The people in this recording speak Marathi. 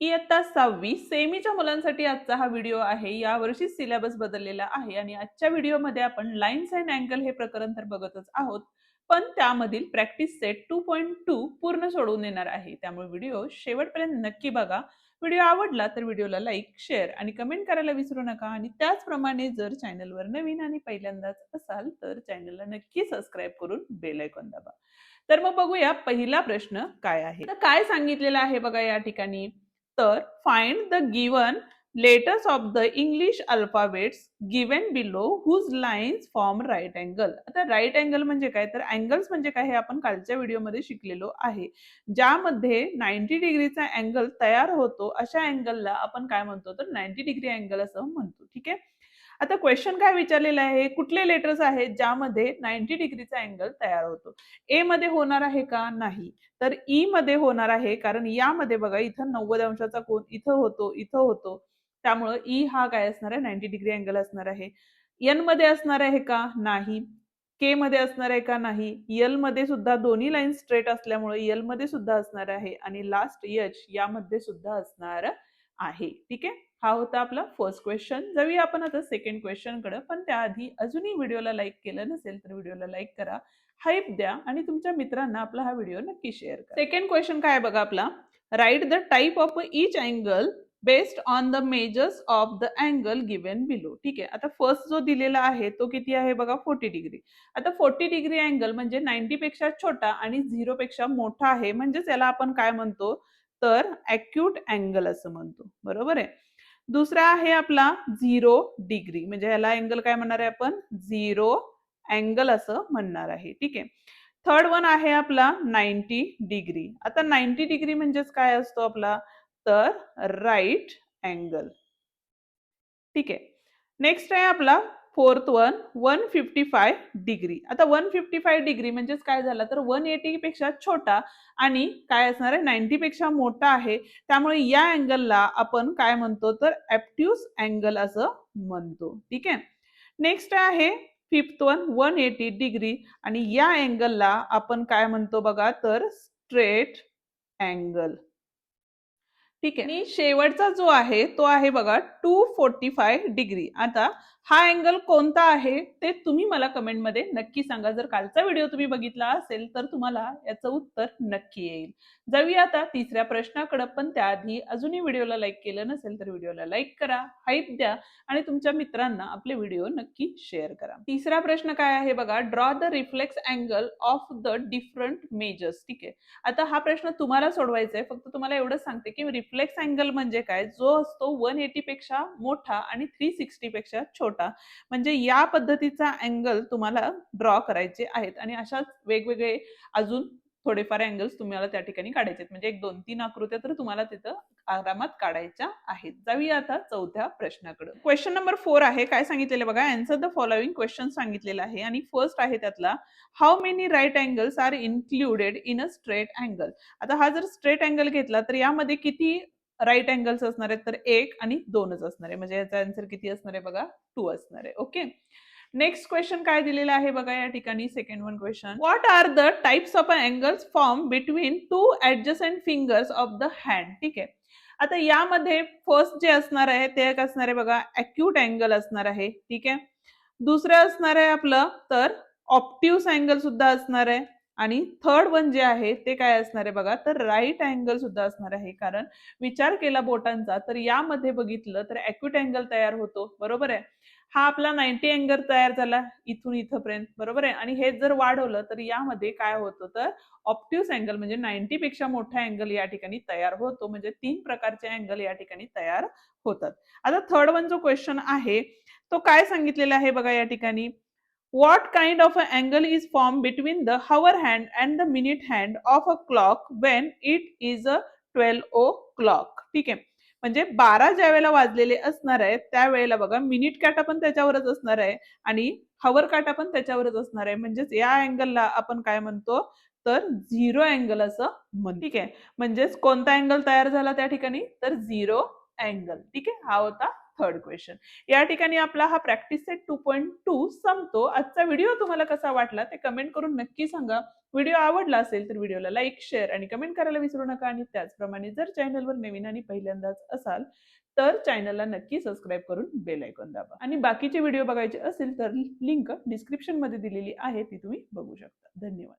इयत्ता 6वी सेमीच्या मुलांसाठी आजचा हा व्हिडिओ आहे. यावर्षी सिलेबस बदललेला आहे आणि आजच्या व्हिडिओमध्ये आपण लाईन्स अँड अँगल हे प्रकरण तर बघतच आहोत, पण त्यामधील प्रॅक्टिस सेट 2.2 पूर्ण सोडवून येणार आहे. त्यामुळे व्हिडिओ शेवटपर्यंत नक्की बघा. व्हिडिओ आवडला तर व्हिडिओला लाईक, शेअर आणि कमेंट करायला विसरू नका आणि त्याचप्रमाणे जर चॅनलवर नवीन आणि पहिल्यांदाच असाल तर चॅनलला नक्की सबस्क्राईब करून बेल आयकॉन दाबा. तर मग बघूया पहिला प्रश्न काय आहे. तर काय सांगितलेलं आहे बघा या ठिकाणी. तर find the given letters of the English alphabets given below whose lines form right angle. आता राईट अँगल म्हणजे काय, तर अँगल्स म्हणजे काय हे आपण कालच्या व्हिडिओमध्ये शिकलेलो आहे. ज्यामध्ये 90 डिग्रीचा अँगल तयार होतो अशा अँगलला आपण काय म्हणतो, तर 90 डिग्री अँगल असं म्हणतो. ठीक आहे. आता क्वेश्चन काय विचारलेलं आहे, कुठले लेटर्स आहेत ज्यामध्ये 90 डिग्रीचा अँगल तयार होतो. ए मध्ये होणार आहे का, नाही. तर ई मध्ये होणार आहे, कारण यामध्ये बघा इथं 90 अंशाचा कोन इथं होतो, इथं होतो. त्यामुळे ई हा काय असणार आहे, 90 डिग्री अँगल असणार आहे. एन मध्ये असणार आहे का, नाही. के मध्ये असणार आहे का, नाही. एल मध्ये सुद्धा दोन्ही लाईन स्ट्रेट असल्यामुळे एल मध्ये सुद्धा असणार आहे आणि लास्ट एच यामध्ये सुद्धा असणार आहे. ठीक आहे. हा होता आपला फर्स्ट क्वेश्चन. जाऊया आपण आता सेकंड क्वेश्चन कडे, पण त्याआधी अजूनही व्हिडिओला लाईक केलं नसेल तर व्हिडिओला लाईक करा, हाईप द्या आणि तुमच्या मित्रांना आपला हा व्हिडिओ नक्की शेअर करा. सेकंड क्वेश्चन काय बघा आपला, write the type of each angle based on the measures of the angle given below. ठीक आहे. आता फर्स्ट जो दिलेला आहे तो किती आहे बघा, 40 डिग्री. आता 40 डिग्री अँगल म्हणजे 90 पेक्षा छोटा आणि 0 पेक्षा मोठा आहे, म्हणजेच याला आपण काय म्हणतो, तर ॲक्यूट अँगल असं म्हणतो. बरोबर आहे. दुसरा आहे आपला 0 डिग्री, म्हणजे ह्याला अँगल काय म्हणणार आहे आपण, 0 अँगल असं म्हणणार आहे. ठीक आहे. थर्ड वन आहे आपला 90 डिग्री. आता 90 डिग्री म्हणजेच काय असतो आपला, तर राईट अँगल. ठीक आहे. नेक्स्ट आहे आपला फोर्थ वन 155 डिग्री. आता 155 डिग्री म्हणजेच काय झालं, तर 180 पेक्षा छोटा आणि काय असणार आहे, 90 पेक्षा मोठा आहे. त्यामुळे या अँगलला आपण काय म्हणतो, तर ॲप्ट्यूस अँगल असं म्हणतो. ठीक आहे. नेक्स्ट आहे फिफ्थ वन 180 डिग्री आणि या अँगलला आपण काय म्हणतो बघा, तर स्ट्रेट अँगल. ठीक आहे. आणि शेवटचा जो आहे तो आहे बघा 245 डिग्री. आता हा अँगल कोणता आहे ते तुम्ही मला कमेंटमध्ये नक्की सांगा. जर कालचा व्हिडिओ तुम्ही बघितला असेल तर तुम्हाला याचं उत्तर नक्की येईल. जाऊया आता तिसऱ्या प्रश्नाकडे, पण त्याआधी अजूनही व्हिडिओला लाईक केलं नसेल तर व्हिडिओला लाईक करा, हाईप द्या आणि तुमच्या मित्रांना आपले व्हिडिओ नक्की शेअर करा. तिसरा प्रश्न काय आहे बघा, draw the reflex angle of the different measures. ठीक आहे. आता हा प्रश्न तुम्हाला सोडवायचा आहे. फक्त तुम्हाला एवढंच सांगते की रिफ्लेक्स अँगल म्हणजे काय, जो असतो 180 पेक्षा मोठा आणि 360 पेक्षा छोटा. म्हणजे या पद्धतीचा अँगल तुम्हाला ड्रॉ करायचे आहेत आणि अशाच वेगवेगळे अजून थोडेफार अँगल्स तुम्हाला त्या ठिकाणी काढायचे आहेत. म्हणजे एक 2-3 आकृत्या तर तुम्हाला तिथं आरामात काढायच्या आहेत. जाऊया आता चौथ्या प्रश्नाकडे. क्वेश्चन नंबर 4 आहे. काय सांगितलेलं बघा, आन्सर द फॉलोइंग क्वेश्चन सांगितलेलं आहे आणि फर्स्ट आहे त्यातला, how many right angles are included in a straight angle. आता हा जर स्ट्रेट अँगल घेतला तर यामध्ये किती राईट अँगल्स असणार आहेत, तर 1 आणि 2च असणार आहे. म्हणजे याचा आन्सर किती असणार आहे बघा, 2 असणार आहे. ओके. नेक्स्ट क्वेश्चन काय दिलेला आहे बघा या ठिकाणी, second one question, what are the types of angles form between two adjacent fingers of the hand. ठीक आहे. आता यामध्ये फर्स्ट जे असणार आहे ते एक असणार आहे बघा, ॲक्यूट अँगल असणार आहे. ठीक आहे. दुसरं असणार आहे आपलं, तर ऑप्टिव्स अँगल सुद्धा असणार आहे आणि थर्ड वन जे आहे ते काय असणार आहे बघा, तर राईट अँगल सुद्धा असणार आहे. कारण विचार केला बोटांचा तर यामध्ये बघितलं तर ॲक्यूट अँगल तयार होतो. बरोबर आहे. हा आपला 90 अँगल तयार झाला इथून इथपर्यंत. बरोबर आहे. आणि हे जर वाढवलं तर यामध्ये काय होतं, तर ऑप्टिव्स अँगल म्हणजे 90 पेक्षा मोठा अँगल या ठिकाणी तयार होतो. म्हणजे 3 प्रकारचे अँगल या ठिकाणी तयार होतात. आता थर्ड वन जो क्वेश्चन आहे तो काय सांगितलेला आहे बघा या ठिकाणी, what kind of a angle is form between the hour hand and the minute hand of a clock when it is a 12 o'clock. ठीक आहे. म्हणजे 12 ज्या वेळेला वाजलेले असणार आहे त्यावेळेला बघा मिनिट काटा पण त्याच्यावरच असणार आहे आणि हवर काटा पण त्याच्यावरच असणार आहे. म्हणजेच या अँगलला आपण काय म्हणतो, तर झिरो अँगल असं म्हणतो. ठीक आहे. म्हणजेच कोणता अँगल तयार झाला त्या ठिकाणी, तर झिरो अँगल. ठीक आहे. हा होता थर्ड क्वेश्चन. या ठिकाणी आपला हा प्रॅक्टिस सेट 2.2 संपतो. आजचा व्हिडिओ तुम्हाला कसा वाटला ते कमेंट करून नक्की सांगा. व्हिडिओ आवडला असेल तर व्हिडिओला लाईक, शेअर आणि कमेंट करायला विसरू नका. आणि त्याचप्रमाणे जर चॅनलवर नवीन आणि पहिल्यांदाच असाल तर चॅनलला नक्की सबस्क्राईब करून बेल आयकॉन दाबा. आणि बाकीचे व्हिडिओ बघायचे असेल तर लिंक डिस्क्रिप्शन मध्ये दिलेली आहे, ती तुम्ही बघू शकता. धन्यवाद.